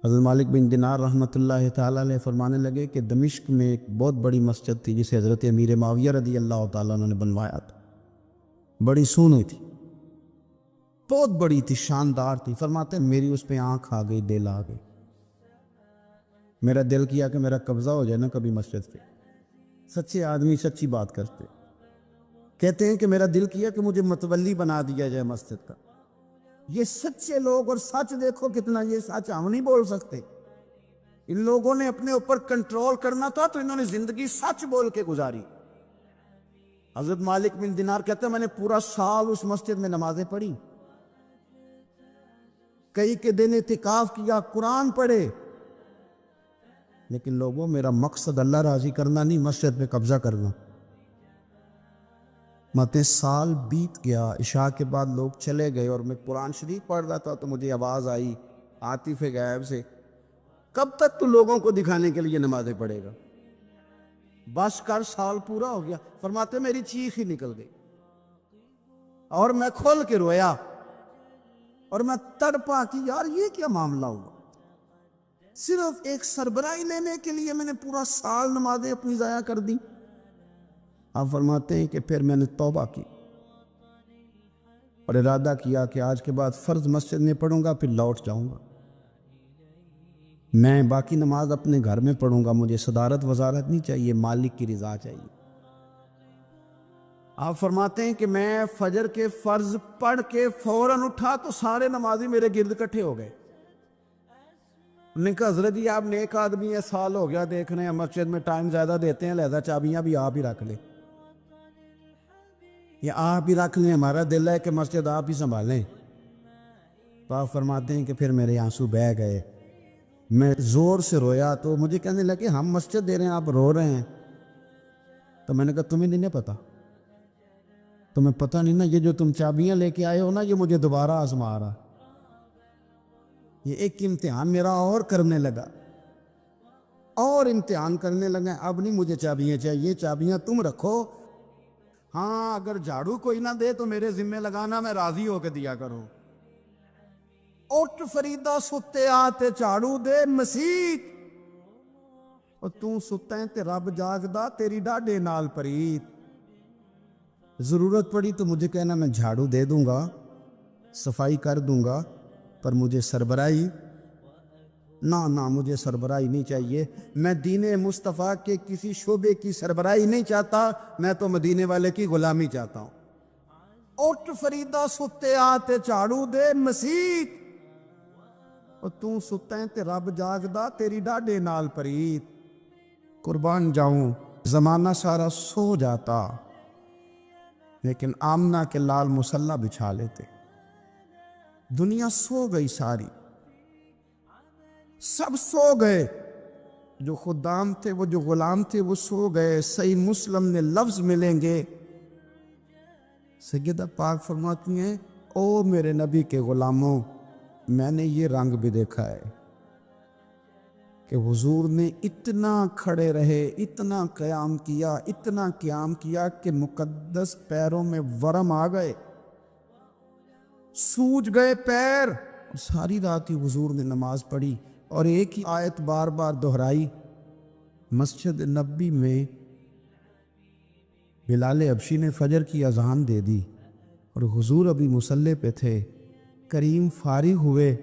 حضرت مالک بن دینار رحمۃ اللہ تعالیٰ علیہ فرمانے لگے کہ دمشق میں ایک بہت بڑی مسجد تھی جسے حضرت امیر معاویہ رضی اللہ تعالیٰ عنہ نے بنوایا تھا. بڑی سونی تھی، بہت بڑی تھی، شاندار تھی. فرماتے ہیں میری اس پہ آنکھ آ گئی، دل آ گئی. میرا دل کیا کہ میرا قبضہ ہو جائے نا کبھی مسجد پہ. سچے آدمی سچی بات کرتے. کہتے ہیں کہ میرا دل کیا کہ مجھے متولی بنا دیا جائے مسجد کا. یہ سچے لوگ، اور سچ دیکھو کتنا، یہ سچ ہم نہیں بول سکتے. ان لوگوں نے اپنے اوپر کنٹرول کرنا تھا تو انہوں نے زندگی سچ بول کے گزاری. حضرت مالک بن دینار کہتے ہیں میں نے پورا سال اس مسجد میں نمازیں پڑھی، کئی کے دن اعتکاف کیا، قرآن پڑھے. لیکن لوگوں، میرا مقصد اللہ راضی کرنا نہیں، مسجد پہ قبضہ کرنا. ماتے سال بیت گیا، عشاء کے بعد لوگ چلے گئے اور میں قرآن شریف پڑھ رہا تھا تو مجھے آواز آئی عاطف غائب سے، کب تک تو لوگوں کو دکھانے کے لیے نمازیں پڑھے گا؟ بس کر، سال پورا ہو گیا. فرماتے میری چیخ ہی نکل گئی اور میں کھول کے رویا اور میں تڑپا کہ یار یہ کیا معاملہ ہوا. صرف ایک سربراہی لینے کے لیے میں نے پورا سال نمازیں اپنی ضائع کر دی. آپ فرماتے ہیں کہ پھر میں نے توبہ کی اور ارادہ کیا کہ آج کے بعد فرض مسجد میں پڑھوں گا، پھر لوٹ جاؤں گا. میں باقی نماز اپنے گھر میں پڑھوں گا، مجھے صدارت وزارت نہیں چاہیے، مالک کی رضا چاہیے. آپ فرماتے ہیں کہ میں فجر کے فرض پڑھ کے فوراً اٹھا تو سارے نمازی میرے گرد اکٹھے ہو گئے. انہوں نے کہا حضرت جی آپ نیک آدمی ہے، سال ہو گیا دیکھ رہے ہیں مسجد میں ٹائم زیادہ دیتے ہیں، لہذا چابیاں بھی آپ ہی رکھ لیں، یا آپ ہی رکھ لیں، ہمارا دل ہے کہ مسجد آپ ہی سنبھالیں. تو آپ فرماتے ہیں کہ پھر میرے آنسو بہہ گئے، میں زور سے رویا تو مجھے کہنے لگے ہم مسجد دے رہے ہیں آپ رو رہے ہیں. تو میں نے کہا تمہیں نہیں پتا، تمہیں پتہ نہیں نا، یہ جو تم چابیاں لے کے آئے ہو نا، یہ مجھے دوبارہ آزما رہا. یہ ایک امتحان میرا اور کرنے لگا، اور امتحان کرنے لگا. اب نہیں مجھے چابیاں چاہیے، چابیاں تم رکھو. ہاں اگر جھاڑو کوئی نہ دے تو میرے ذمہ لگانا، میں راضی ہو کے دیا کروں. اٹھ فریدا ستے آتے جھاڑو دے مسیت، اور تو ستا ہے تے رب جاگدا تیری ڈاڈے نال پریت. ضرورت پڑی تو مجھے کہنا، میں جھاڑو دے دوں گا، صفائی کر دوں گا، پر مجھے سربراہی نہ مجھے سربراہی نہیں چاہیے. میں دین مصطفیٰ کے کسی شعبے کی سربراہی نہیں چاہتا، میں تو مدینے والے کی غلامی چاہتا ہوں. اٹھ فریدا ستے آتے جھاڑو دے مسیت، اور تو ستا ہے تے رب جاگدا تیری ڈاڈے نال پریت. قربان جاؤں زمانہ سارا سو جاتا، لیکن آمنہ کے لال مصلی بچھا لیتے. دنیا سو گئی ساری، سب سو گئے، جو خدام تھے، وہ جو غلام تھے، وہ سو گئے. صحیح مسلم میں لفظ ملیں گے، سیدہ پاک فرماتی ہیں او میرے نبی کے غلاموں، میں نے یہ رنگ بھی دیکھا ہے کہ حضور نے اتنا کھڑے رہے، اتنا قیام کیا، اتنا قیام کیا کہ مقدس پیروں میں ورم آ گئے، سوج گئے پیر. ساری رات ہی حضور نے نماز پڑھی اور ایک ہی آیت بار بار دہرائی. مسجد نبی میں بلال حبشی نے فجر کی اذان دے دی اور حضور ابھی مصلی پہ تھے. کریم فارغ ہوئے،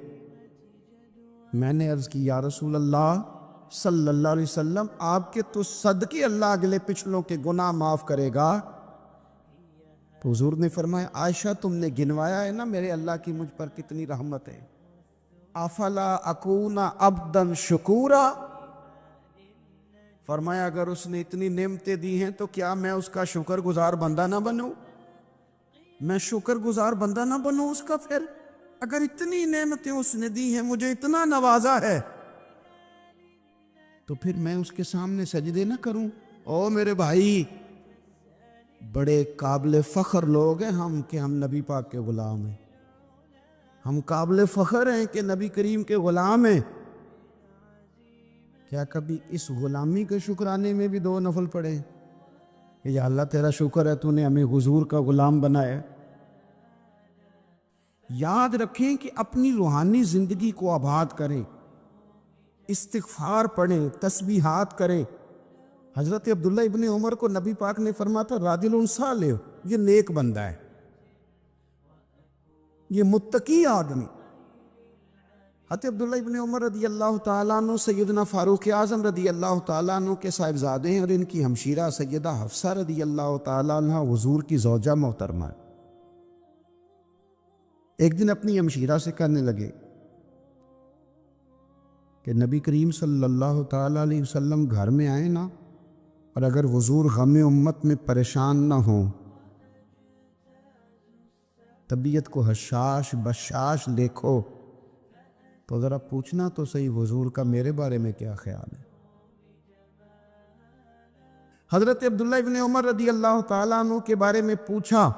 میں نے عرض کی یا رسول اللہ صلی اللہ علیہ وسلم، آپ کے تو صدقے اللہ اگلے پچھلوں کے گناہ معاف کرے گا. تو حضور نے فرمایا عائشہ تم نے گنوایا ہے نا میرے اللہ کی مجھ پر کتنی رحمت ہے. افلا اکون عبدا شکورا، فرمایا اگر اس نے اتنی نعمتیں دی ہیں تو کیا میں اس کا شکر گزار بندہ نہ بنوں؟ میں شکر گزار بندہ نہ بنوں اس کا؟ پھر اگر اتنی نعمتیں اس نے دی ہیں، مجھے اتنا نوازا ہے، تو پھر میں اس کے سامنے سجدے نہ کروں؟ او میرے بھائی، بڑے قابل فخر لوگ ہیں ہم کہ ہم نبی پاک کے غلام ہیں. ہم قابل فخر ہیں کہ نبی کریم کے غلام ہیں. کیا کبھی اس غلامی کے شکرانے میں بھی 2 نفل پڑھے کہ یا اللہ تیرا شکر ہے تو نے ہمیں حضور کا غلام بنایا؟ یاد رکھیں کہ اپنی روحانی زندگی کو آباد کریں. استغفار پڑھیں، تسبیحات کریں۔ حضرت عبداللہ ابن عمر کو نبی پاک نے فرمایا تھا راجل صالح، یہ نیک بندہ ہے، یہ متقی آدمی۔ حضرت عبداللہ ابن عمر رضی اللہ تعالیٰ عنہ سیدنا فاروق اعظم رضی اللہ تعالیٰ عنہ کے صاحبزادے ہیں، اور ان کی ہمشیرہ سیدہ حفصہ رضی اللہ تعالیٰ عنہ حضور کی زوجہ محترمہ ہے۔ ایک دن اپنی ہمشیرہ سے کہنے لگے کہ نبی کریم صلی اللہ تعالیٰ علیہ وسلم گھر میں آئے نا، اور اگر حضور غم امت میں پریشان نہ ہوں، طبیعت کو حشاش بشاش دیکھو، تو ذرا پوچھنا تو صحیح حضور کا میرے بارے میں کیا خیال ہے۔ حضرت عبداللہ ابن عمر رضی اللہ تعالیٰ عنہ کے بارے میں پوچھا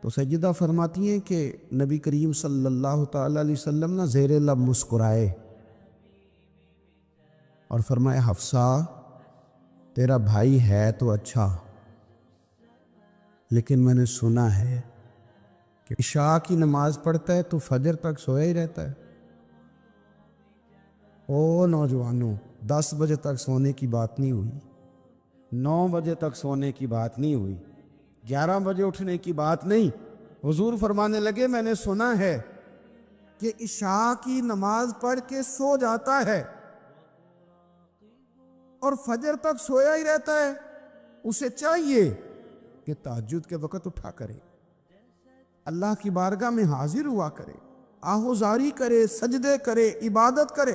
تو سیدہ فرماتی ہیں کہ نبی کریم صلی اللہ تعالیٰ علیہ وسلم نے زیر لب مسکرائے اور فرمایا حفصہ تیرا بھائی ہے تو اچھا، لیکن میں نے سنا ہے کہ عشاء کی نماز پڑھتا ہے تو فجر تک سویا ہی رہتا ہے۔ او نوجوانوں، 10 بجے تک سونے کی بات نہیں ہوئی، 9 بجے تک سونے کی بات نہیں ہوئی، 11 بجے اٹھنے کی بات نہیں۔ حضور فرمانے لگے میں نے سنا ہے کہ عشاء کی نماز پڑھ کے سو جاتا ہے اور فجر تک سویا ہی رہتا ہے، اسے چاہیے کہ تہجد کے وقت اٹھا کرے، اللہ کی بارگاہ میں حاضر ہوا کرے، آہوزاری کرے، سجدے کرے، عبادت کرے۔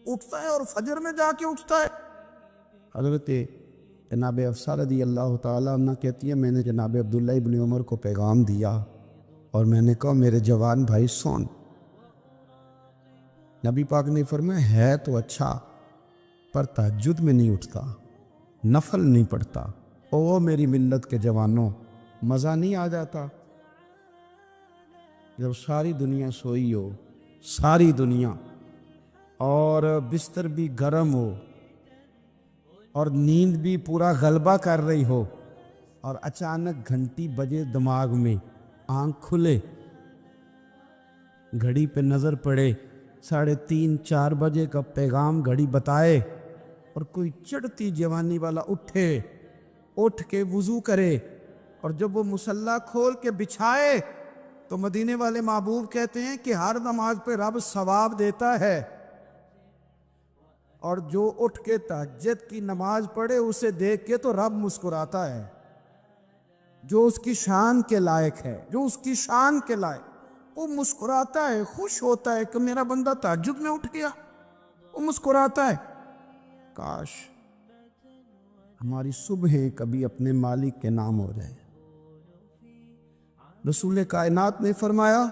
اٹھتا ہے اور فجر میں جا کے اٹھتا ہے۔ حضرت جناب حفصہ رضی اللہ تعالیٰ عنہ کہتی ہے میں نے جناب عبداللہ ابن عمر کو پیغام دیا اور میں نے کہا میرے جوان بھائی سون۔ نبی پاک نے فرمایا ہے تو اچھا پر تہجد میں نہیں اٹھتا، نفل نہیں پڑھتا۔ او میری ملت کے جوانوں، مزہ نہیں آ جاتا جب ساری دنیا سوئی ہو، ساری دنیا، اور بستر بھی گرم ہو اور نیند بھی پورا غلبہ کر رہی ہو، اور اچانک گھنٹی بجے دماغ میں، آنکھ کھلے، گھڑی پہ نظر پڑے، 3:30 4 بجے کا پیغام گھڑی بتائے، اور کوئی چڑھتی جوانی والا اٹھ کے وضو کرے، اور جب وہ مصلی کھول کے بچھائے تو مدینے والے محبوب کہتے ہیں کہ ہر نماز پہ رب ثواب دیتا ہے، اور جو اٹھ کے تہجد کی نماز پڑھے اسے دیکھ کے تو رب مسکراتا ہے، جو اس کی شان کے لائق ہے، جو اس کی شان کے لائق، وہ مسکراتا ہے، خوش ہوتا ہے کہ میرا بندہ تہجد میں اٹھ گیا، وہ مسکراتا ہے۔ کاش ہماری صبحیں کبھی اپنے مالک کے نام ہو جائیں۔ رسول کائنات نے فرمایا،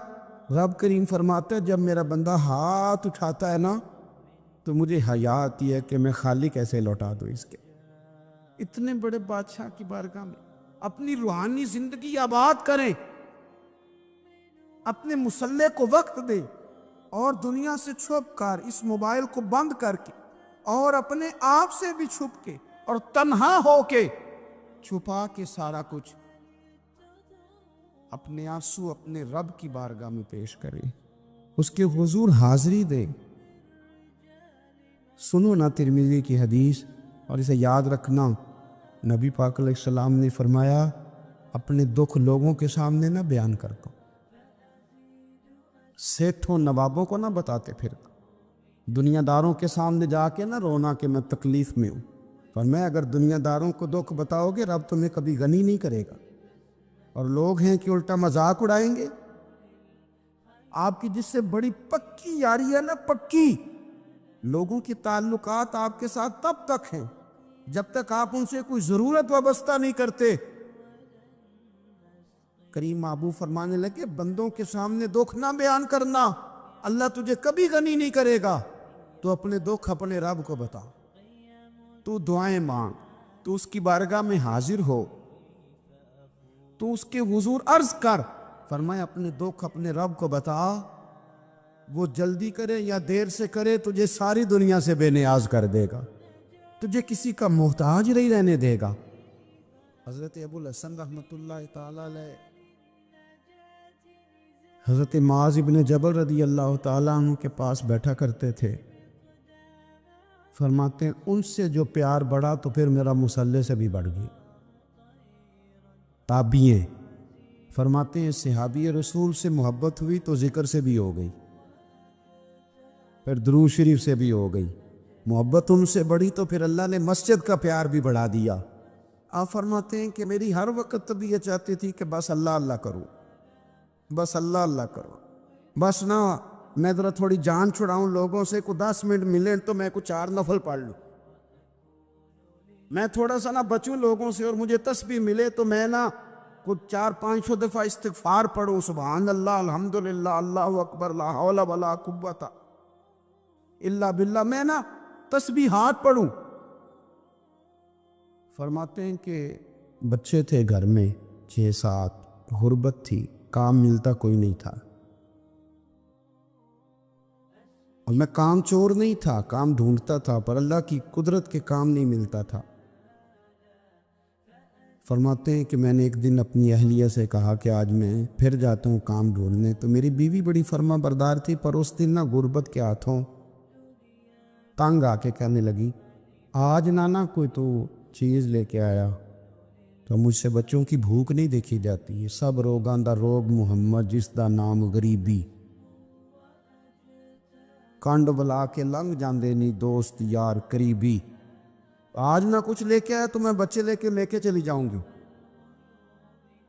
رب کریم فرماتا ہے جب میرا بندہ ہاتھ اٹھاتا ہے نا تو مجھے حیا آتی ہے کہ میں خالی کیسے لوٹا دوں اس کے۔ اتنے بڑے بادشاہ کی بارگاہ میں اپنی روحانی زندگی آباد کریں، اپنے مصلی کو وقت دیں، اور دنیا سے چھپ کر اس موبائل کو بند کر کے، اور اپنے آپ سے بھی چھپ کے اور تنہا ہو کے، چھپا کے سارا کچھ، اپنے آنسو اپنے رب کی بارگاہ میں پیش کریں، اس کے حضور حاضری دیں۔ سنو نا ترمذی کی حدیث، اور اسے یاد رکھنا، نبی پاک علیہ السلام نے فرمایا اپنے دکھ لوگوں کے سامنے نہ بیان کرتا، سیٹھوں نوابوں کو نہ بتاتے پھرتا، دنیا داروں کے سامنے جا کے نہ رونا کہ میں تکلیف میں ہوں، فرمایا اگر دنیا داروں کو دکھ بتاؤ گے رب تمہیں کبھی غنی نہیں کرے گا، اور لوگ ہیں کہ الٹا مذاق اڑائیں گے۔ آپ کی جس سے بڑی پکی یاری ہے نا، پکی، لوگوں کی تعلقات آپ کے ساتھ تب تک ہیں جب تک آپ ان سے کوئی ضرورت وابستہ نہیں کرتے۔ کریم محبوب فرمانے لگے بندوں کے سامنے دکھ نہ بیان کرنا، اللہ تجھے کبھی غنی نہیں کرے گا، تو اپنے دکھ اپنے رب کو بتا، تو دعائیں مانگ، تو اس کی بارگاہ میں حاضر ہو، تو اس کے حضور عرض کر۔ فرمایا اپنے دکھ اپنے رب کو بتا، وہ جلدی کرے یا دیر سے کرے تجھے ساری دنیا سے بے نیاز کر دے گا، تجھے کسی کا محتاج نہیں رہنے دے گا۔ حضرت ابو الحسن رحمۃ اللہ تعالی علیہ حضرت معاذ ابن جبل رضی اللہ تعالیٰ عنہ کے پاس بیٹھا کرتے تھے. فرماتے ہیں ان سے جو پیار بڑھا تو پھر میرا مصلی سے بھی بڑھ گئی. تابعین فرماتے ہیں صحابی رسول سے محبت ہوئی تو ذکر سے بھی ہو گئی، پھر درود شریف سے بھی ہو گئی. محبت ان سے بڑھی تو پھر اللہ نے مسجد کا پیار بھی بڑھا دیا. آپ فرماتے ہیں کہ میری ہر وقت طبیعت چاہتی تھی کہ بس اللہ اللہ کروں، بس اللہ اللہ کروں، بس نہ میں ذرا تھوڑی جان چھڑاؤں لوگوں سے، کو 10 منٹ ملے تو میں کو 4 نفل پڑھ لوں، میں تھوڑا سا نہ بچوں لوگوں سے، اور مجھے تسبیح ملے تو میں نہ کچھ 400-500 دفعہ استغفار پڑھوں، سبحان اللہ الحمدللہ اللہ اکبر لا حول ولا قوت الا باللہ، میں نہ تسبیحات پڑھوں. فرماتے ہیں کہ بچے تھے گھر میں 6-7، غربت تھی، کام ملتا کوئی نہیں تھا، اور میں کام چور نہیں تھا، کام ڈھونڈتا تھا، پر اللہ کی قدرت کے کام نہیں ملتا تھا. فرماتے ہیں کہ میں نے ایک دن اپنی اہلیہ سے کہا کہ آج میں پھر جاتا ہوں کام ڈھونڈنے. تو میری بیوی بڑی فرما بردار تھی، پر اس دن نہ غربت کے ہاتھوں تنگ آ کے کہنے لگی آج نانا کوئی تو چیز لے کے آیا. تو مجھ سے بچوں کی بھوک نہیں دیکھی جاتی ہے، سب روگاں دا روگ محمد جس دا نام غریبی، کنڈ بلا کے لنگ جاندے نہیں دوست یار قریبی. آج نہ کچھ لے کے آیا تو میں بچے لے کے چلی جاؤں گی.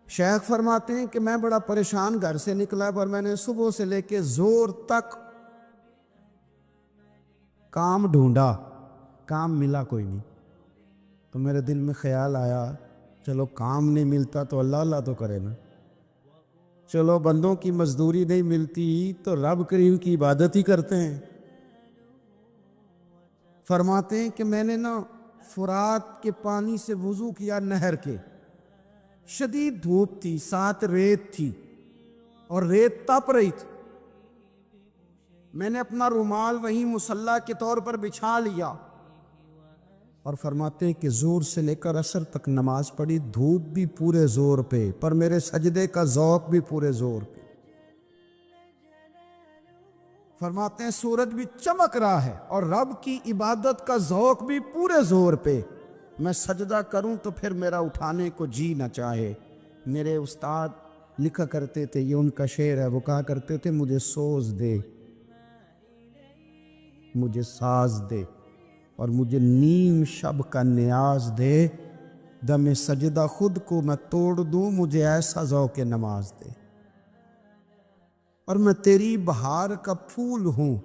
شیخ فرماتے ہیں کہ میں بڑا پریشان گھر سے نکلا، پر میں نے صبح سے لے کے زور تک کام ڈھونڈا، کام ملا کوئی نہیں. تو میرے دل میں خیال آیا چلو کام نہیں ملتا تو اللہ اللہ تو کرے نا، چلو بندوں کی مزدوری نہیں ملتی تو رب کریم کی عبادت ہی کرتے ہیں. فرماتے ہیں کہ میں نے نا فرات کے پانی سے وضو کیا، نہر کے، شدید دھوپ تھی، ساتھ ریت تھی اور ریت تپ رہی تھی. میں نے اپنا رومال وہیں مصلی کے طور پر بچھا لیا، اور فرماتے ہیں کہ زور سے لے کر عصر تک نماز پڑھی، دھوپ بھی پورے زور پہ، پر میرے سجدے کا ذوق بھی پورے زور پہ. فرماتے ہیں سورج بھی چمک رہا ہے اور رب کی عبادت کا ذوق بھی پورے زور پہ. میں سجدہ کروں تو پھر میرا اٹھانے کو جی نہ چاہے. میرے استاد لکھا کرتے تھے، یہ ان کا شعر ہے، وہ کہا کرتے تھے مجھے سوز دے، مجھے ساز دے، اور مجھے نیم شب کا نیاز دے، دم سجدہ خود کو میں توڑ دوں، مجھے ایسا ذوق نماز دے. اور میں تیری بہار کا پھول ہوں،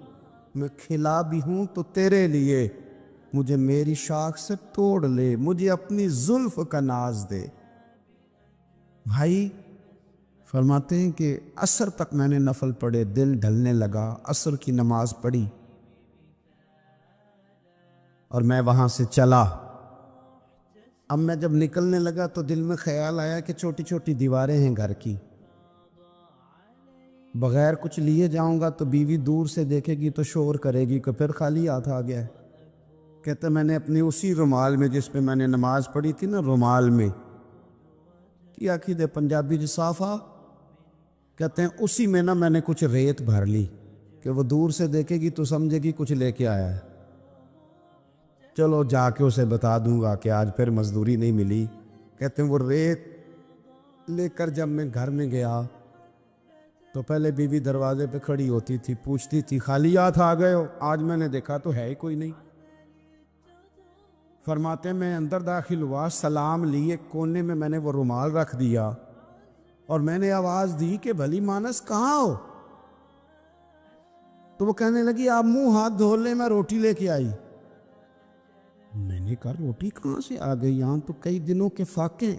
میں کھلا بھی ہوں تو تیرے لیے، مجھے میری شاخ سے توڑ لے، مجھے اپنی زلف کا ناز دے. بھائی فرماتے ہیں کہ عصر تک میں نے نفل پڑھے، دل ڈھلنے لگا، عصر کی نماز پڑھی اور میں وہاں سے چلا. اب میں جب نکلنے لگا تو دل میں خیال آیا کہ چھوٹی چھوٹی دیواریں ہیں گھر کی، بغیر کچھ لیے جاؤں گا تو بیوی دور سے دیکھے گی تو شور کرے گی کہ پھر خالی ہاتھ آ گیا ہے. کہتے میں نے اپنی اسی رومال میں جس پہ میں نے نماز پڑھی تھی نا، رومال میں کیا دے پنجابی جسافہ کہتے ہیں، اسی میں نا میں نے کچھ ریت بھر لی کہ وہ دور سے دیکھے گی تو سمجھے گی کچھ لے کے آیا ہے. چلو جا کے اسے بتا دوں گا کہ آج پھر مزدوری نہیں ملی. کہتے ہیں وہ ریت لے کر جب میں گھر میں گیا تو پہلے بیوی دروازے پہ کھڑی ہوتی تھی، پوچھتی تھی خالی ہاتھ آ گئے ہو؟ آج میں نے دیکھا تو ہے ہی کوئی نہیں. فرماتے ہیں میں اندر داخل ہوا، سلام لیے، کونے میں نے وہ رومال رکھ دیا اور میں نے آواز دی کہ بھلی مانس کہاں ہو؟ تو وہ کہنے لگی آپ منہ ہاتھ دھو لیں، میں روٹی لے کے آئی. میں نے کہا روٹی کہاں سے آ گئی؟ یہاں تو کئی دنوں کے فاقے ہیں،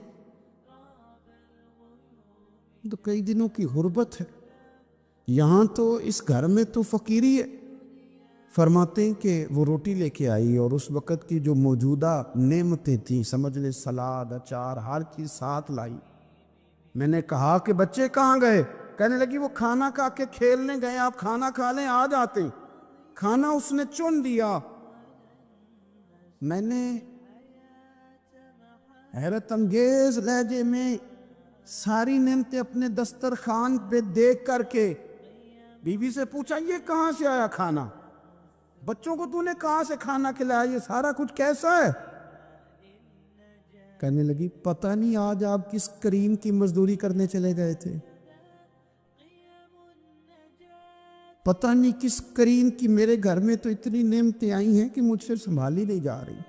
تو کئی دنوں کی غربت ہے، یہاں تو اس گھر میں تو فقیری ہے. فرماتے ہیں کہ وہ روٹی لے کے آئی اور اس وقت کی جو موجودہ نعمتیں تھیں، سمجھ لے سلاد اچار ہر چیز ساتھ لائی. میں نے کہا کہ بچے کہاں گئے؟ کہنے لگی وہ کھانا کھا کے کھیلنے گئے، آپ کھانا کھا لیں آ جاتے. کھانا اس نے چن دیا. میں نے حیرت انگیز لہجے میں ساری نعمتیں اپنے دسترخوان پہ دیکھ کر کے بیوی سے پوچھا یہ کہاں سے آیا کھانا، بچوں کو تو نے کہاں سے کھانا کھلایا، یہ سارا کچھ کیسا ہے؟ کہنے لگی پتہ نہیں آج آپ کس کریم کی مزدوری کرنے چلے گئے تھے، پتہ نہیں کس کریم کی، میرے گھر میں تو اتنی نعمتیں آئی ہیں کہ مجھ سے سنبھالی نہیں جا رہی،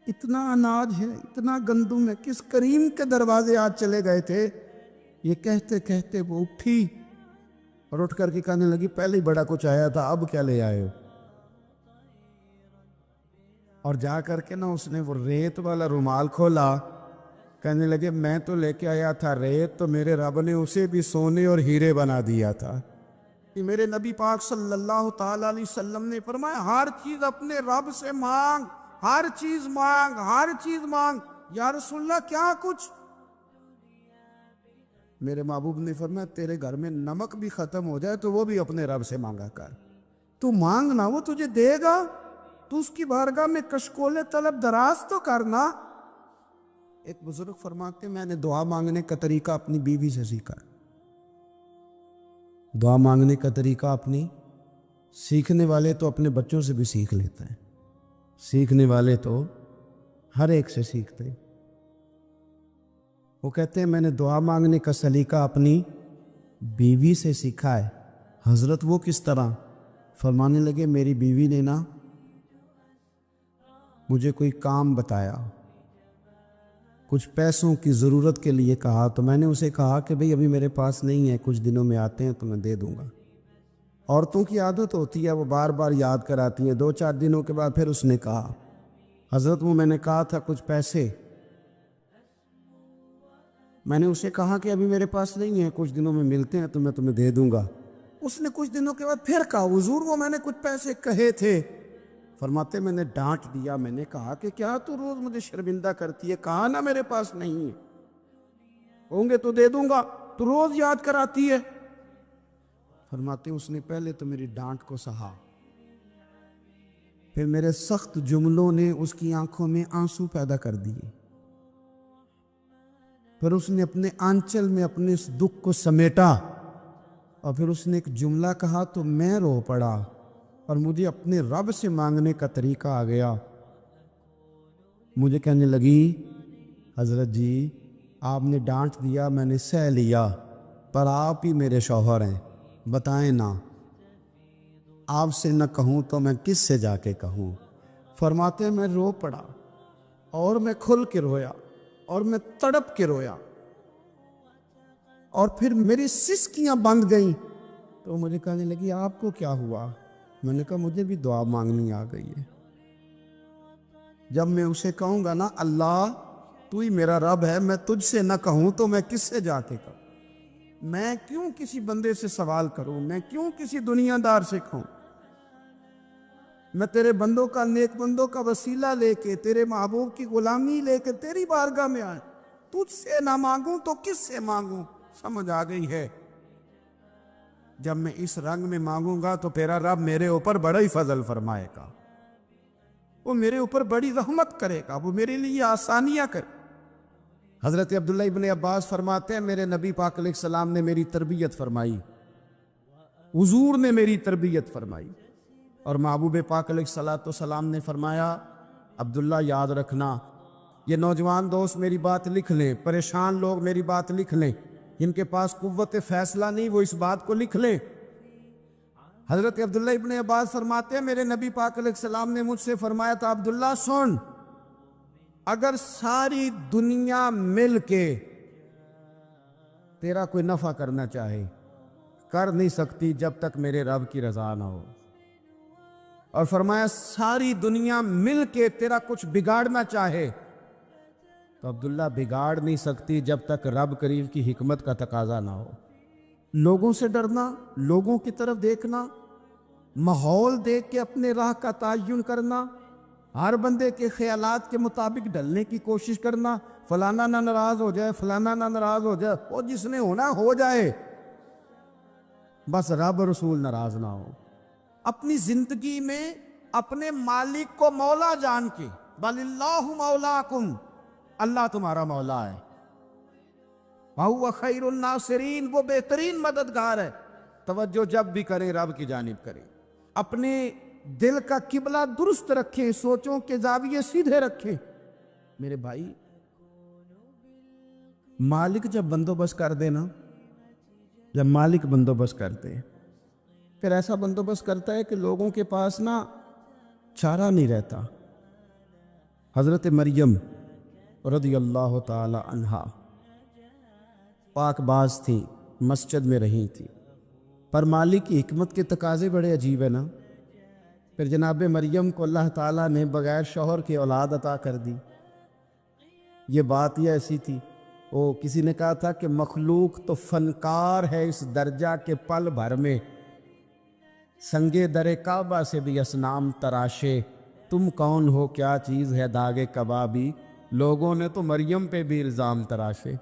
اتنا اناج ہے، اتنا گندم ہے، کس کریم کے دروازے آج چلے گئے تھے؟ یہ کہتے کہتے وہ اٹھی اور اٹھ کر کے کہنے لگی پہلے ہی بڑا کچھ آیا تھا، اب کیا لے آئے ہو؟ اور جا کر کے نا اس نے وہ ریت والا رومال کھولا، کہنے لگے میں تو لے کے آیا تھا ریت، تو میرے رب نے اسے بھی سونے اور ہیرے بنا دیا تھا۔ کہ میرے نبی پاک صلی اللہ تعالیٰ علیہ وسلم نے فرمایا ہر چیز اپنے رب سے مانگ، ہر چیز مانگ، ہر چیز مانگ۔ یا رسول اللہ کیا کچھ؟ میرے محبوب نے فرمایا تیرے گھر میں نمک بھی ختم ہو جائے تو وہ بھی اپنے رب سے مانگا کر، تو مانگنا وہ تجھے دے گا، تو اس کی بارگاہ میں کشکول طلب دراز تو کرنا۔ ایک بزرگ فرماتے میں نے دعا مانگنے کا طریقہ اپنی بیوی سے سیکھا، دعا مانگنے کا طریقہ اپنی، سیکھنے والے تو اپنے بچوں سے بھی سیکھ لیتے ہیں، سیکھنے والے تو ہر ایک سے سیکھتے ہیں۔ وہ کہتے ہیں میں نے دعا مانگنے کا سلیقہ اپنی بیوی سے سیکھا ہے۔ حضرت وہ کس طرح؟ فرمانے لگے میری بیوی نے نا مجھے کوئی کام بتایا، کچھ پیسوں کی ضرورت کے لیے کہا، تو میں نے اسے کہا کہ بھئی ابھی میرے پاس نہیں ہے، کچھ دنوں میں آتے ہیں تو میں دے دوں گا۔ عورتوں کی عادت ہوتی ہے وہ بار بار یاد کراتی ہیں، 2-4 دنوں کے بعد پھر اس نے کہا حضرت وہ میں نے کہا تھا کچھ پیسے، میں نے اسے کہا کہ ابھی میرے پاس نہیں ہے، کچھ دنوں میں ملتے ہیں تو میں تمہیں دے دوں گا۔ اس نے کچھ دنوں کے بعد پھر کہا حضور وہ میں نے کچھ پیسے کہے تھے۔ فرماتے میں نے ڈانٹ دیا، میں نے کہا کہ کیا تو روز مجھے شرمندہ کرتی ہے، کہا نا میرے پاس نہیں ہے، ہوں گے تو دے دوں گا، تو روز یاد کراتی ہے۔ فرماتے اس نے پہلے تو میری ڈانٹ کو سہا، پھر میرے سخت جملوں نے اس کی آنکھوں میں آنسو پیدا کر دیے، پھر اس نے اپنے آنچل میں اپنے اس دکھ کو سمیٹا، اور پھر اس نے ایک جملہ کہا تو میں رو پڑا، اور مجھے اپنے رب سے مانگنے کا طریقہ آ گیا۔ مجھے کہنے لگی حضرت جی آپ نے ڈانٹ دیا، میں نے سہ لیا، پر آپ ہی میرے شوہر ہیں، بتائیں نا آپ سے نہ کہوں تو میں کس سے جا کے کہوں؟ فرماتے میں رو پڑا، اور میں کھل کے رویا، اور میں تڑپ کے رویا، اور پھر میری سسکیاں بند گئیں۔ تو مجھے کہنے لگی آپ کو کیا ہوا؟ میں نے کہا مجھے بھی دعا مانگنی آ گئی ہے، جب میں اسے کہوں گا نا اللہ تو ہی میرا رب ہے، میں تجھ سے نہ کہوں تو میں کس سے جا کے کہوں؟ میں کیوں کسی بندے سے سوال کروں؟ میں کیوں کسی دنیا دار سے کہوں؟ میں تیرے بندوں کا، نیک بندوں کا وسیلہ لے کے، تیرے محبوب کی غلامی لے کے تیری بارگاہ میں آئے، تجھ سے نہ مانگوں تو کس سے مانگوں؟ سمجھ آ گئی ہے؟ جب میں اس رنگ میں مانگوں گا تو تیرا رب میرے اوپر بڑا ہی فضل فرمائے گا، وہ میرے اوپر بڑی رحمت کرے گا، وہ میرے لیے آسانیاں کرے۔ حضرت عبداللہ ابن عباس فرماتے ہیں میرے نبی پاک علیہ السلام نے میری تربیت فرمائی، حضور نے میری تربیت فرمائی، اور محبوب پاک علیہ السلام نے فرمایا عبداللہ یاد رکھنا، یہ نوجوان دوست میری بات لکھ لیں، پریشان لوگ میری بات لکھ لیں، جن کے پاس قوت فیصلہ نہیں وہ اس بات کو لکھ لیں۔ حضرت عبداللہ ابن عباس فرماتے ہیں میرے نبی پاک علیہ السلام نے مجھ سے فرمایا تھا عبداللہ سن، اگر ساری دنیا مل کے تیرا کوئی نفع کرنا چاہے، کر نہیں سکتی جب تک میرے رب کی رضا نہ ہو، اور فرمایا ساری دنیا مل کے تیرا کچھ بگاڑنا چاہے تو عبداللہ بگاڑ نہیں سکتی جب تک رب کریم کی حکمت کا تقاضا نہ ہو۔ لوگوں سے ڈرنا، لوگوں کی طرف دیکھنا، ماحول دیکھ کے اپنے راہ کا تعین کرنا، ہر بندے کے خیالات کے مطابق ڈھلنے کی کوشش کرنا، فلانا نہ ناراض ہو جائے، فلانا نہ ناراض ہو جائے، وہ جس نے ہونا ہو جائے، بس رب رسول ناراض نہ ہو۔ اپنی زندگی میں اپنے مالک کو مولا جان کے، بل اللہ مولاکم، اللہ تمہارا مولا ہے، وَهُوَ خَيْرُ النَّاصِرِينَ، وہ بہترین مددگار ہے۔ توجہ جب بھی کریں رب کی جانب کریں، اپنے دل کا قبلہ درست رکھیں، سوچوں کے زاویے سیدھے رکھیں۔ میرے بھائی، مالک جب بندوبست کر دے نا، جب مالک بندوبست کرتے ہیں پھر ایسا بندوبست کرتا ہے کہ لوگوں کے پاس نا چارہ نہیں رہتا۔ حضرت مریم رضی اللہ تعالی عنہا پاک باز تھی، مسجد میں رہی تھی، پر مالک کی حکمت کے تقاضے بڑے عجیب ہیں نا۔ پھر جناب مریم کو اللہ تعالیٰ نے بغیر شوہر کے اولاد عطا کر دی۔ یہ بات یہ ایسی تھی، وہ کسی نے کہا تھا کہ مخلوق تو فنکار ہے اس درجہ کے پل بھر میں سنگے در کعبہ سے بھی اصنام تراشے، تم کون ہو کیا چیز ہے داغے کبابی، لوگوں نے تو مریم پہ بھی الزام تراشے۔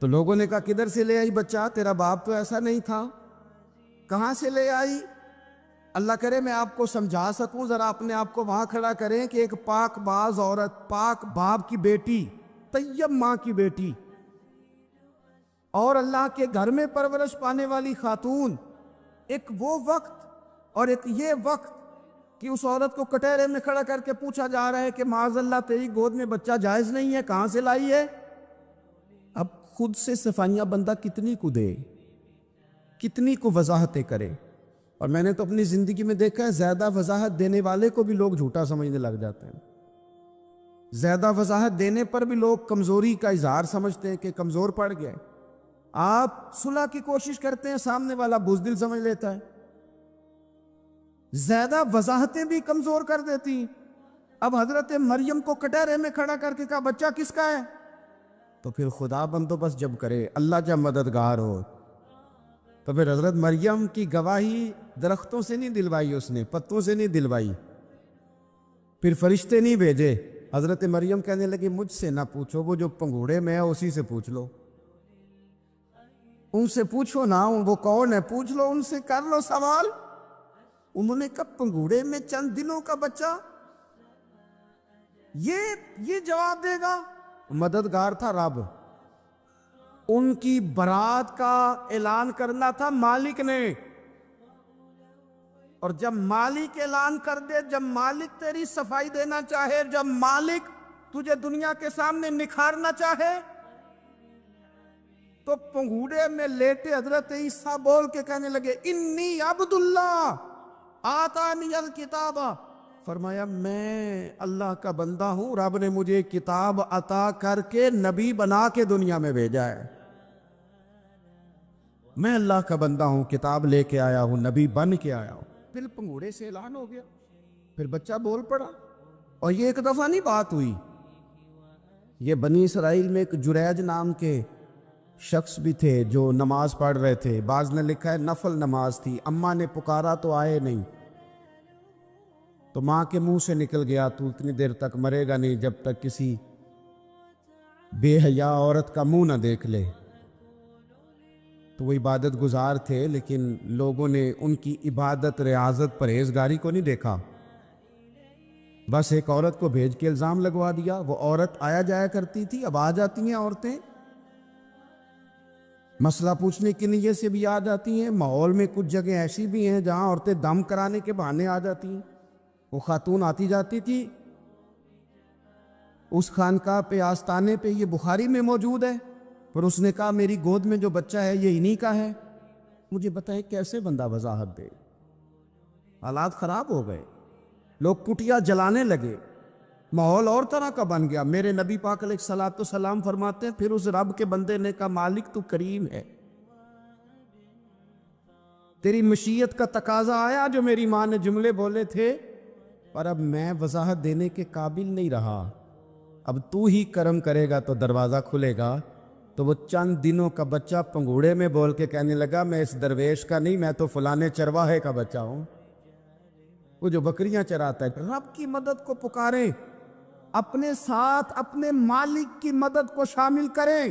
تو لوگوں نے کہا کدھر سے لے آئی بچہ، تیرا باپ تو ایسا نہیں تھا، کہاں سے لے آئی؟ اللہ کرے میں آپ کو سمجھا سکوں، ذرا اپنے آپ کو وہاں کھڑا کریں کہ ایک پاک باز عورت، پاک باپ کی بیٹی، طیب ماں کی بیٹی، اور اللہ کے گھر میں پرورش پانے والی خاتون، ایک وہ وقت اور ایک یہ وقت کہ اس عورت کو کٹہرے میں کھڑا کر کے پوچھا جا رہا ہے کہ معاذ اللہ تیری گود میں بچہ جائز نہیں ہے، کہاں سے لائی ہے؟ اب خود سے صفائیاں بندہ کتنی کو دے، کتنی کو وضاحتیں کرے۔ اور میں نے تو اپنی زندگی میں دیکھا ہے زیادہ وضاحت دینے والے کو بھی لوگ جھوٹا سمجھنے لگ جاتے ہیں، زیادہ وضاحت دینے پر بھی لوگ کمزوری کا اظہار سمجھتے ہیں کہ کمزور پڑ گئے۔ آپ صلح کی کوشش کرتے ہیں، سامنے والا بزدل سمجھ لیتا ہے، زیادہ وضاحتیں بھی کمزور کر دیتی ہیں۔ اب حضرت مریم کو کٹہرے میں کھڑا کر کے کہا بچہ کس کا ہے؟ تو پھر خدا بندوبست جب کرے، اللہ جب مددگار ہو، تو پھر حضرت مریم کی گواہی درختوں سے نہیں دلوائی، اس نے پتوں سے نہیں دلوائی، پھر فرشتے نہیں بھیجے۔ حضرت مریم کہنے لگی مجھ سے نہ پوچھو، وہ جو پنگوڑے میں ہے اسی سے پوچھ لو، ان سے پوچھو نا، وہ کون ہے پوچھ لو، ان سے کر لو سوال۔ انہوں نے کہا پنگوڑے میں چند دنوں کا بچہ، یہ جواب دے گا؟ مددگار تھا رب، ان کی برات کا اعلان کرنا تھا مالک نے، اور جب مالک اعلان کر دے، جب مالک تیری صفائی دینا چاہے، جب مالک تجھے دنیا کے سامنے نکھارنا چاہے، تو پنگوڑے میں لیٹے حضرت عیسیٰ بول کے کہنے لگے انی عبداللہ آتانی الکتاب، فرمایا میں اللہ کا بندہ ہوں، رب نے مجھے کتاب عطا کر کے نبی بنا کے دنیا میں بھیجا ہے، میں اللہ کا بندہ ہوں، کتاب لے کے آیا ہوں، نبی بن کے آیا ہوں۔ پھر پنگوڑے سے اعلان ہو گیا، پھر بچہ بول پڑا۔ اور یہ ایک دفعہ نہیں بات ہوئی، یہ بنی اسرائیل میں ایک جریج نام کے شخص بھی تھے جو نماز پڑھ رہے تھے، بعض نے لکھا ہے نفل نماز تھی، اماں نے پکارا تو آئے نہیں، تو ماں کے منہ سے نکل گیا تو اتنی دیر تک مرے گا نہیں جب تک کسی بے حیا عورت کا منہ نہ دیکھ لے۔ تو وہ عبادت گزار تھے، لیکن لوگوں نے ان کی عبادت، ریاضت، پرہیزگاری کو نہیں دیکھا، بس ایک عورت کو بھیج کے الزام لگوا دیا۔ وہ عورت آیا جایا کرتی تھی، اب آ جاتی ہیں عورتیں، مسئلہ پوچھنے کی نیت سے بھی آ جاتی ہیں۔ ماحول میں کچھ جگہ ایسی بھی ہیں جہاں عورتیں دم کرانے کے بہانے آ جاتی ہیں۔ وہ خاتون آتی جاتی تھی، اس خانقاہ پہ آستانے پہ، یہ بخاری میں موجود ہے، پر اس نے کہا میری گود میں جو بچہ ہے یہ انہی کا ہے۔ مجھے بتائے کیسے بندہ وضاحت دے؟ حالات خراب ہو گئے، لوگ کٹیا جلانے لگے، ماحول اور طرح کا بن گیا۔ میرے نبی پاک علیہ الصلوۃ والسلام فرماتے ہیں پھر اس رب کے بندے نے کہا مالک تو کریم ہے، تیری مشیت کا تقاضا آیا جو میری ماں نے جملے بولے تھے، پر اب میں وضاحت دینے کے قابل نہیں رہا، اب تو ہی کرم کرے گا تو دروازہ کھلے گا۔ تو وہ چند دنوں کا بچہ پنگوڑے میں بول کے کہنے لگا میں اس درویش کا نہیں، میں تو فلانے چرواہے کا بچہ ہوں، وہ جو بکریاں چراتا ہے۔ رب کی مدد کو پکاریں، اپنے ساتھ اپنے مالک کی مدد کو شامل کریں،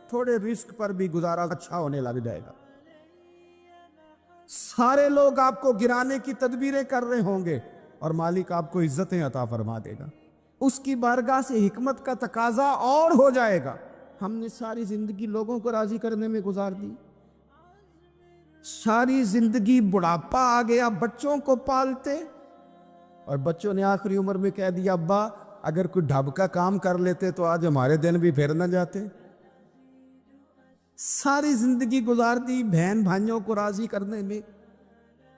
تھوڑے رزق پر بھی گزارا اچھا ہونے لگ جائے گا۔ سارے لوگ آپ کو گرانے کی تدبیریں کر رہے ہوں گے اور مالک آپ کو عزتیں عطا فرما دے گا، اس کی بارگاہ سے حکمت کا تقاضا اور ہو جائے گا۔ ہم نے ساری زندگی لوگوں کو راضی کرنے میں گزار دی، ساری زندگی بڑھاپا آ گیا بچوں کو پالتے، اور بچوں نے آخری عمر میں کہہ دیا ابا اگر کوئی ڈھب کا کام کر لیتے تو آج ہمارے دن بھی پھر نہ جاتے۔ ساری زندگی گزار دی بہن بھائیوں کو راضی کرنے میں،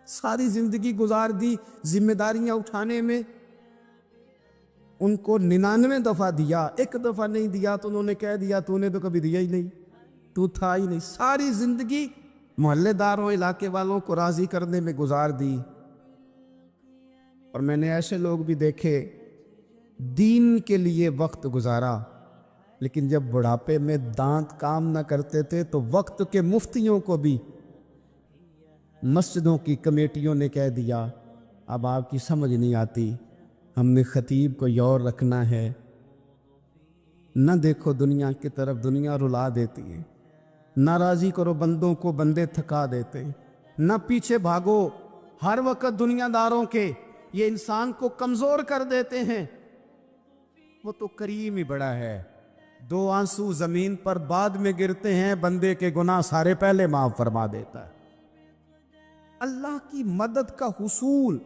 ساری زندگی گزار دی ذمہ داریاں اٹھانے میں، ان کو 99 دفعہ دیا، ایک دفعہ نہیں دیا تو انہوں نے کہہ دیا تو نے تو کبھی دیا ہی نہیں، تو تھا ہی نہیں۔ ساری زندگی محلے داروں علاقے والوں کو راضی کرنے میں گزار دی۔ اور میں نے ایسے لوگ بھی دیکھے دین کے لیے وقت گزارا، لیکن جب بڑھاپے میں دانت کام نہ کرتے تھے تو وقت کے مفتیوں کو بھی مسجدوں کی کمیٹیوں نے کہہ دیا اب آپ کی سمجھ نہیں آتی، ہم نے خطیب کو اور رکھنا ہے، نہ دیکھو دنیا کی طرف، دنیا رلا دیتی ہے، نہ راضی کرو بندوں کو، بندے تھکا دیتے، نہ پیچھے بھاگو ہر وقت دنیا داروں کے، یہ انسان کو کمزور کر دیتے ہیں۔ وہ تو کریم ہی بڑا ہے، 2 آنسو زمین پر بعد میں گرتے ہیں، بندے کے گناہ سارے پہلے معاف فرما دیتا ہے۔ اللہ کی مدد کا حصول،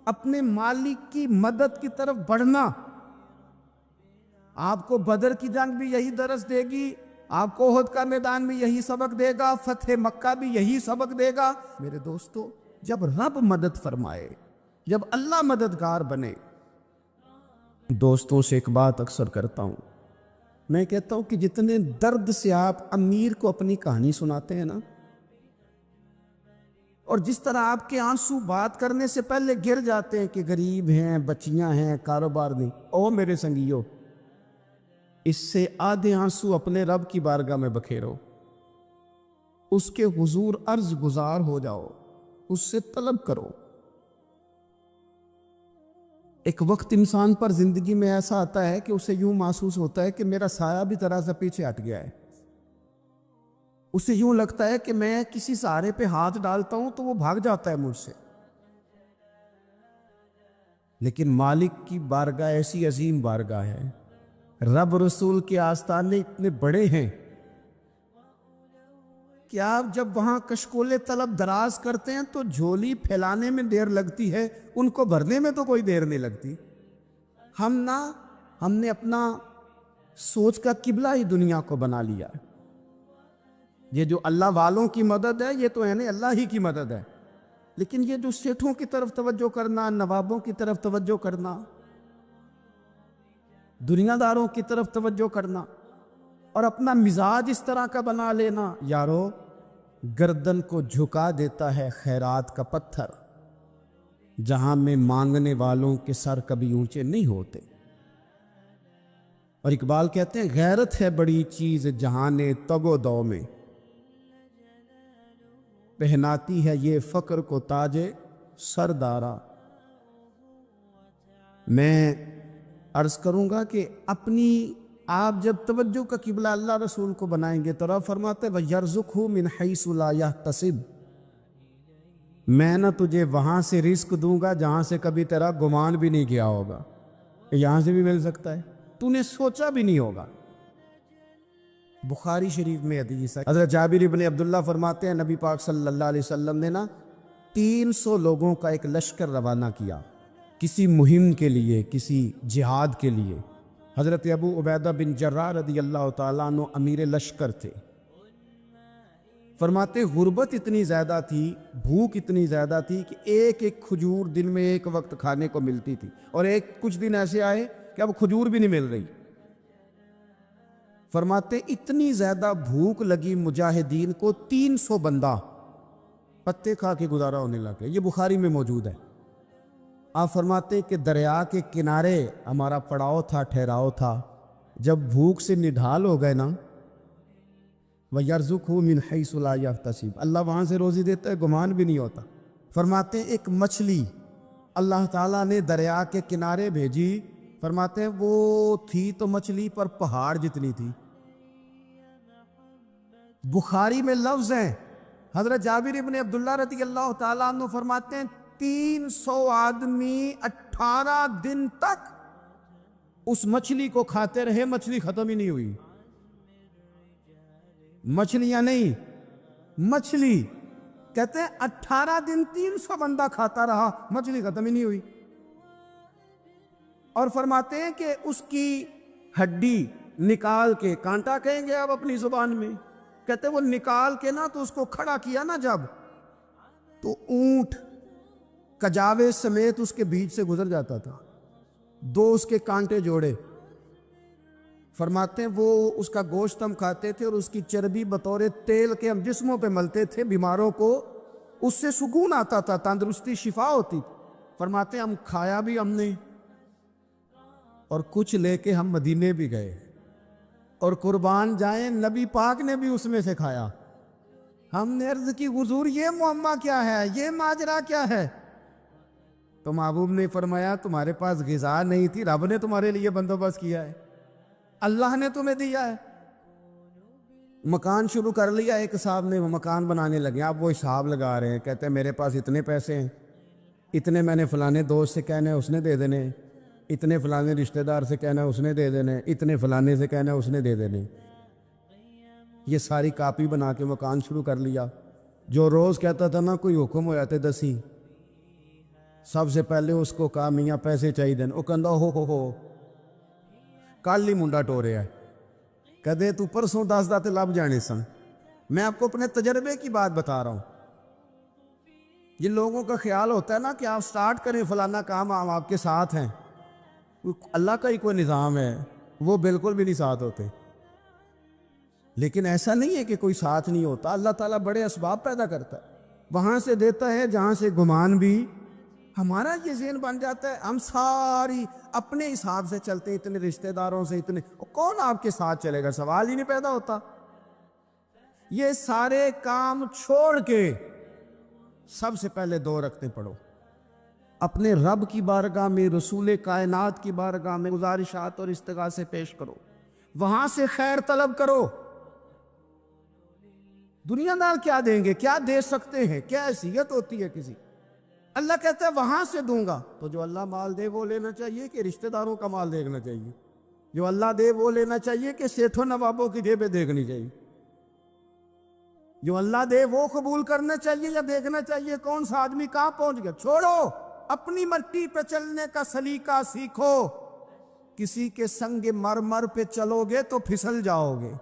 اپنے مالک کی مدد کی طرف بڑھنا، آپ کو بدر کی جنگ بھی یہی درس دے گی، آپ کو احد کا میدان بھی یہی سبق دے گا، فتح مکہ بھی یہی سبق دے گا۔ میرے دوستو، جب رب مدد فرمائے، جب اللہ مددگار بنے، دوستوں سے ایک بات اکثر کرتا ہوں، میں کہتا ہوں کہ جتنے درد سے آپ امیر کو اپنی کہانی سناتے ہیں نا، اور جس طرح آپ کے آنسو بات کرنے سے پہلے گر جاتے ہیں کہ غریب ہیں، بچیاں ہیں، کاروبار نہیں، او میرے سنگیو، اس سے آدھے آنسو اپنے رب کی بارگاہ میں بکھیرو، اس کے حضور عرض گزار ہو جاؤ، اس سے طلب کرو۔ ایک وقت انسان پر زندگی میں ایسا آتا ہے کہ اسے یوں محسوس ہوتا ہے کہ میرا سایہ بھی ذرا سا پیچھے ہٹ گیا ہے، اسے یوں لگتا ہے کہ میں کسی سہارے پہ ہاتھ ڈالتا ہوں تو وہ بھاگ جاتا ہے مجھ سے، لیکن مالک کی بارگاہ ایسی عظیم بارگاہ ہے، رب رسول کے آستانے اتنے بڑے ہیں کہ آپ جب وہاں کشکول طلب دراز کرتے ہیں تو جھولی پھیلانے میں دیر لگتی ہے، ان کو بھرنے میں تو کوئی دیر نہیں لگتی۔ ہم نے اپنا سوچ کا قبلہ ہی دنیا کو بنا لیا ہے۔ یہ جو اللہ والوں کی مدد ہے یہ تو ہے نہیں، اللہ ہی کی مدد ہے، لیکن یہ جو سیٹھوں کی طرف توجہ کرنا، نوابوں کی طرف توجہ کرنا، دنیا داروں کی طرف توجہ کرنا، اور اپنا مزاج اس طرح کا بنا لینا، یارو گردن کو جھکا دیتا ہے خیرات کا پتھر، جہاں میں مانگنے والوں کے سر کبھی اونچے نہیں ہوتے۔ اور اقبال کہتے ہیں غیرت ہے بڑی چیز جہانے تگ و دو میں، پہناتی ہے یہ فقر کو تاج سردارا۔ میں عرض کروں گا کہ اپنی آپ جب توجہ کا قبلہ اللہ رسول کو بنائیں گے تو رب فرماتے ہیں وَيَرْزُقْهُ مِنْ حَيْثُ لَا يَحْتَسِبُ، میں نہ تجھے وہاں سے رزق دوں گا جہاں سے کبھی تیرا گمان بھی نہیں کیا ہوگا، یہاں سے بھی مل سکتا ہے، تو نے سوچا بھی نہیں ہوگا۔ بخاری شریف میں حدیث ہے، حضرت جابر بن عبداللہ فرماتے ہیں نبی پاک صلی اللہ علیہ وسلم نے 300 لوگوں کا ایک لشکر روانہ کیا کسی مہم کے لیے، کسی جہاد کے لیے۔ حضرت ابو عبیدہ بن جراح رضی اللہ تعالیٰ عنہ امیر لشکر تھے۔ فرماتے غربت اتنی زیادہ تھی، بھوک اتنی زیادہ تھی کہ ایک ایک کھجور دن میں ایک وقت کھانے کو ملتی تھی، اور کچھ دن ایسے آئے کہ اب کھجور بھی نہیں مل رہی۔ فرماتے اتنی زیادہ بھوک لگی مجاہدین کو 300 بندہ پتے کھا کے گزارا ہونے لگے، یہ بخاری میں موجود ہے۔ آپ فرماتے کہ دریا کے کنارے ہمارا پڑاؤ تھا، ٹھہراؤ تھا، جب بھوک سے نڈھال ہو گئے نا، وَيَرْزُقْهُ مِنْ حَيْثُ لَا يَحْتَسِبُ، اللہ وہاں سے روزی دیتا ہے، گمان بھی نہیں ہوتا۔ فرماتے ایک مچھلی اللہ تعالیٰ نے دریا کے کنارے بھیجی، فرماتے ہیں وہ تھی تو مچھلی پر پہاڑ جتنی تھی۔ بخاری میں لفظ ہیں، حضرت جابر بن عبداللہ رضی اللہ تعالیٰ عنہ فرماتے ہیں 300 آدمی 18 دن تک اس مچھلی کو کھاتے رہے، مچھلی ختم ہی نہیں ہوئی۔ مچھلیاں نہیں، مچھلی کہتے ہیں 18 دن 300 بندہ کھاتا رہا، مچھلی ختم ہی نہیں ہوئی. اور فرماتے ہیں کہ اس کی ہڈی نکال کے، کانٹا کہیں گے آپ اپنی زبان میں، کہتے ہیں وہ نکال کے نا تو اس کو کھڑا کیا نا جب، تو اونٹ کجاوے سمیت اس کے بیچ سے گزر جاتا تھا. 2 اس کے کانٹے جوڑے. فرماتے ہیں وہ اس کا گوشت ہم کھاتے تھے اور اس کی چربی بطور تیل کے ہم جسموں پہ ملتے تھے، بیماروں کو اس سے سکون آتا تھا، تندرستی شفا ہوتی تھی. فرماتے ہیں ہم کھایا بھی ہم نے، اور کچھ لے کے ہم مدینے بھی گئے، اور قربان جائیں نبی پاک نے بھی اس میں سے کھایا. ہم نے عرض کی حضور یہ معمہ کیا ہے، یہ ماجرا کیا ہے؟ تو محبوب نے فرمایا تمہارے پاس غذا نہیں تھی، رب نے تمہارے لیے بندوبست کیا ہے، اللہ نے تمہیں دیا ہے. مکان شروع کر لیا ایک صاحب نے، وہ مکان بنانے لگے. آپ وہ حساب لگا رہے ہیں، کہتے ہیں میرے پاس اتنے پیسے ہیں، اتنے میں نے فلانے دوست سے کہنا ہے اس نے دے دینے، اتنے فلانے رشتہ دار سے کہنا ہے اس نے دے دینے، اتنے فلانے سے کہنا ہے اس نے دے دینے. یہ ساری کاپی بنا کے مکان شروع کر لیا. جو روز کہتا تھا نا کوئی حکم ہو جاتے 10 سب سے پہلے اس کو کہا میاں پیسے چاہیے دین. وہ کہندا ہو کل ہی منڈا ٹوریا ہے، کدے تو پرسوں 10 تے لب جانے سن. میں آپ کو اپنے تجربے کی بات بتا رہا ہوں. یہ لوگوں کا خیال ہوتا ہے نا کہ آپ سٹارٹ کریں فلانا کام، ہم آپ کے ساتھ ہیں. اللہ کا ہی کوئی نظام ہے، وہ بالکل بھی نہیں ساتھ ہوتے. لیکن ایسا نہیں ہے کہ کوئی ساتھ نہیں ہوتا. اللہ تعالیٰ بڑے اسباب پیدا کرتا ہے، وہاں سے دیتا ہے جہاں سے گمان بھی. ہمارا یہ ذہن بن جاتا ہے ہم ساری اپنے حساب سے چلتے ہیں، اتنے رشتہ داروں سے، اتنے کون آپ کے ساتھ چلے گا؟ سوال ہی نہیں پیدا ہوتا. یہ سارے کام چھوڑ کے سب سے پہلے 2 رکعتیں پڑھو، اپنے رب کی بارگاہ میں، رسول کائنات کی بارگاہ میں گزارشات اور استغاثے پیش کرو، وہاں سے خیر طلب کرو. دنیا دار کیا دیں گے، کیا دے سکتے ہیں، کیا حیثیت ہوتی ہے کسی؟ اللہ کہتا ہے وہاں سے دوں گا. تو جو اللہ مال دے وہ لینا چاہیے کہ رشتہ داروں کا مال دیکھنا چاہیے؟ جو اللہ دے وہ لینا چاہیے کہ سیٹھوں نوابوں کی جیبیں دیکھنی چاہیے؟ جو اللہ دے وہ قبول کرنا چاہیے یا دیکھنا چاہیے کون سا آدمی کہاں پہنچ گیا؟ چھوڑو، اپنی مٹی پہ چلنے کا سلیقہ سیکھو. کسی کے سنگ مرمر پہ چلو گے تو پھسل جاؤ گے.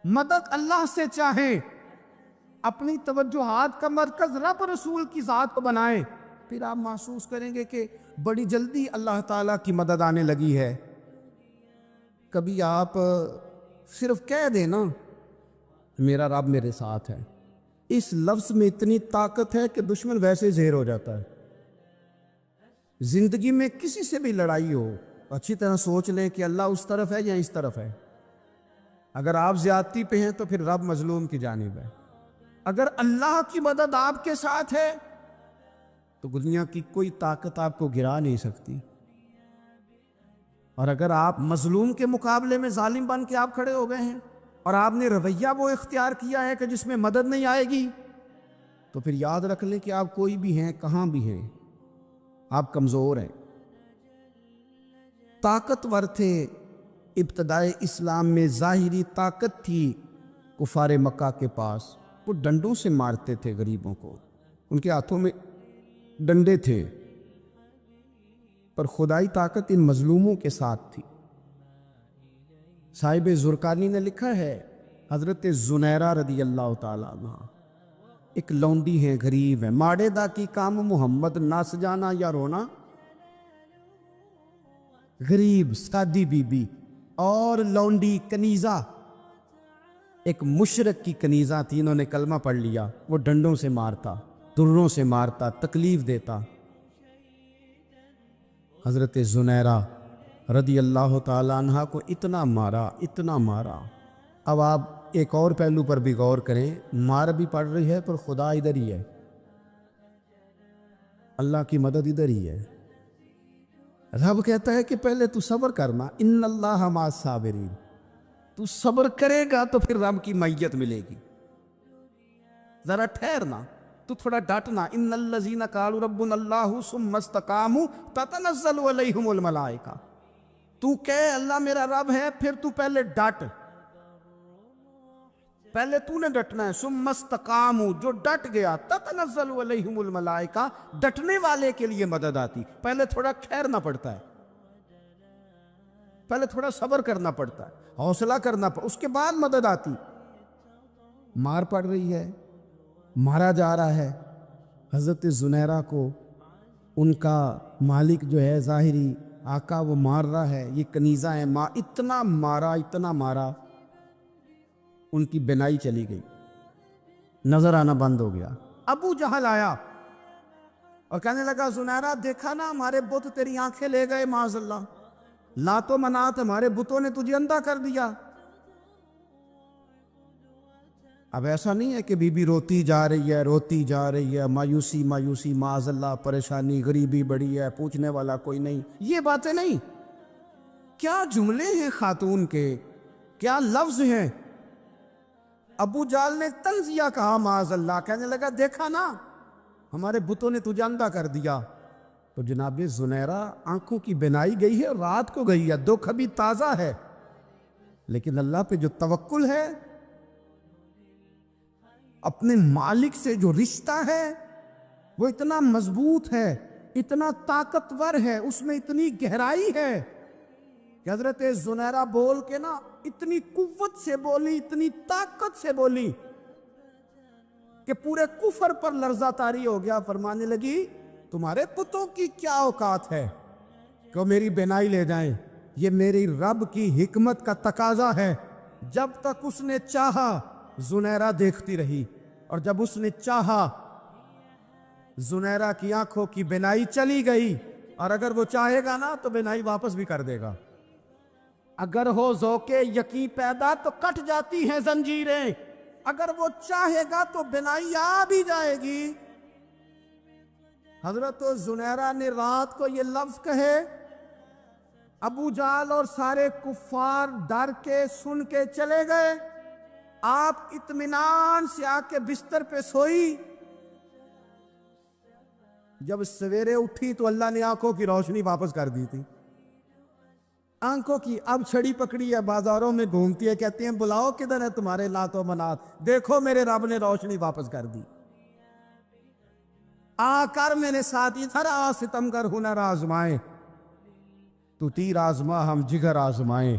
مدد اللہ سے چاہیں، اپنی توجہات کا مرکز رب رسول کی ذات کو بنائیں، پھر آپ محسوس کریں گے کہ بڑی جلدی اللہ تعالیٰ کی مدد آنے لگی ہے. کبھی آپ صرف کہہ دیں نا میرا رب میرے ساتھ ہے، اس لفظ میں اتنی طاقت ہے کہ دشمن ویسے زہر ہو جاتا ہے. زندگی میں کسی سے بھی لڑائی ہو، اچھی طرح سوچ لیں کہ اللہ اس طرف ہے یا اس طرف ہے. اگر آپ زیادتی پہ ہیں تو پھر رب مظلوم کی جانب ہے. اگر اللہ کی مدد آپ کے ساتھ ہے تو دنیا کی کوئی طاقت آپ کو گرا نہیں سکتی. اور اگر آپ مظلوم کے مقابلے میں ظالم بن کے آپ کھڑے ہو گئے ہیں اور آپ نے رویہ وہ اختیار کیا ہے کہ جس میں مدد نہیں آئے گی، تو پھر یاد رکھ لیں کہ آپ کوئی بھی ہیں، کہاں بھی ہیں، آپ کمزور ہیں. طاقتور تھے ابتدائے اسلام میں، ظاہری طاقت تھی کفار مکہ کے پاس، وہ ڈنڈوں سے مارتے تھے غریبوں کو، ان کے ہاتھوں میں ڈنڈے تھے، پر خدائی طاقت ان مظلوموں کے ساتھ تھی. صاحب زرقانی نے لکھا ہے حضرت زنیرہ رضی اللہ تعالیٰ عنہ ایک لونڈی ہیں، غریب ہیں، ماڑے دا کی کام محمد نس جانا یا رونا. غریب سادی بی بی اور لونڈی کنیزہ، ایک مشرک کی کنیزہ تھی، انہوں نے کلمہ پڑھ لیا. وہ ڈنڈوں سے مارتا، دروں سے مارتا، تکلیف دیتا. حضرت زنیرہ رضی اللہ تعالیٰ عنہ کو اتنا مارا، اتنا مارا. اب آپ ایک اور پہلو پر بھی غور کریں، مار بھی پڑ رہی ہے پر خدا ادھر ہی ہے، اللہ کی مدد ادھر ہی ہے. رب کہتا ہے کہ پہلے تو صبر کرنا، ان اللہ مع الصابرین، تو صبر کرے گا تو پھر رب کی معیت ملے گی. ذرا ٹھہرنا، تو تھوڑا ڈٹنا. ان الذین قالوا ربنا اللہ ثم استقاموا تتنزل علیہم الملائکہ. تو کہے اللہ میرا رب ہے، پھر تو پہلے ڈٹ. پہلے تو نے ڈٹنا ہے. ثم استقاموا, جو ڈٹ گیا, تتنزل علیہم الملائکہ, ڈٹنے والے کے لیے مدد آتی. پہلے تھوڑا ٹھہرنا پڑتا ہے, پہلے تھوڑا صبر کرنا پڑتا ہے, حوصلہ کرنا پڑتا, اس کے بعد مدد آتی. مار پڑ رہی ہے, مارا جا رہا ہے. حضرت زنیرہ کو ان کا مالک جو ہے ظاہری آقا وہ مار رہا ہے. یہ کنیزہ ہے, اتنا مارا ان کی بینائی چلی گئی, نظر آنا بند ہو گیا. ابو جہل آیا اور کہنے لگا زنیرہ دیکھا نا ہمارے بت تیری آنکھیں لے گئے, معاذ اللہ, لات و منات ہمارے بتوں نے تجھے اندھا کر دیا. اب ایسا نہیں ہے کہ بی بی روتی جا رہی ہے, مایوسی, معاذ اللہ, پریشانی, غریبی بڑی ہے, پوچھنے والا کوئی نہیں. یہ باتیں نہیں. کیا جملے ہیں خاتون کے, کیا لفظ ہیں. ابو جال نے تنزیہ کہا, معاذ اللہ, کہنے لگا دیکھا نا ہمارے بتوں نے تجھے اندھا کر دیا. تو جناب زنیرہ آنکھوں کی بینائی گئی ہے, رات کو گئی ہے, دکھ ابھی تازہ ہے, لیکن اللہ پہ جو توکل ہے, اپنے مالک سے جو رشتہ ہے وہ اتنا مضبوط ہے, اتنا طاقتور ہے, اس میں اتنی گہرائی ہے کہ حضرت زنیرہ بول کے نا اتنی قوت سے بولی, اتنی طاقت سے بولی کہ پورے کفر پر لرزہ طاری ہو گیا. فرمانے لگی تمہارے پتوں کی کیا اوقات ہے کہ وہ میری بینائی لے جائیں. یہ میری رب کی حکمت کا تقاضا ہے. جب تک اس نے چاہا زنیرہ دیکھتی رہی, اور جب اس نے چاہا زنیرہ کی آنکھوں کی بینائی چلی گئی, اور اگر وہ چاہے گا نا تو بینائی واپس بھی کر دے گا. اگر ہو ذوق یقین پیدا تو کٹ جاتی ہیں زنجیریں, اگر وہ چاہے گا تو بینائی آ بھی جائے گی. حضرت زنیرہ نے رات کو یہ لفظ کہے, ابو جال اور سارے کفار ڈر کے سن کے چلے گئے. آپ اطمینان سے آ کے بستر پہ سوئی. جب سویرے اٹھی تو اللہ نے آنکھوں کی روشنی واپس کر دی تھی. آنکھوں کی اب چھڑی پکڑی ہے, بازاروں میں گھومتی ہے, کہتے ہیں بلاؤ کدھر ہے تمہارے لات و منات, دیکھو میرے رب نے روشنی واپس کر دی. آ کر میرے ساتھی ذرا ستم کر ہنر آزمائیں, تو تیر آزما ہم جگر آزمائیں.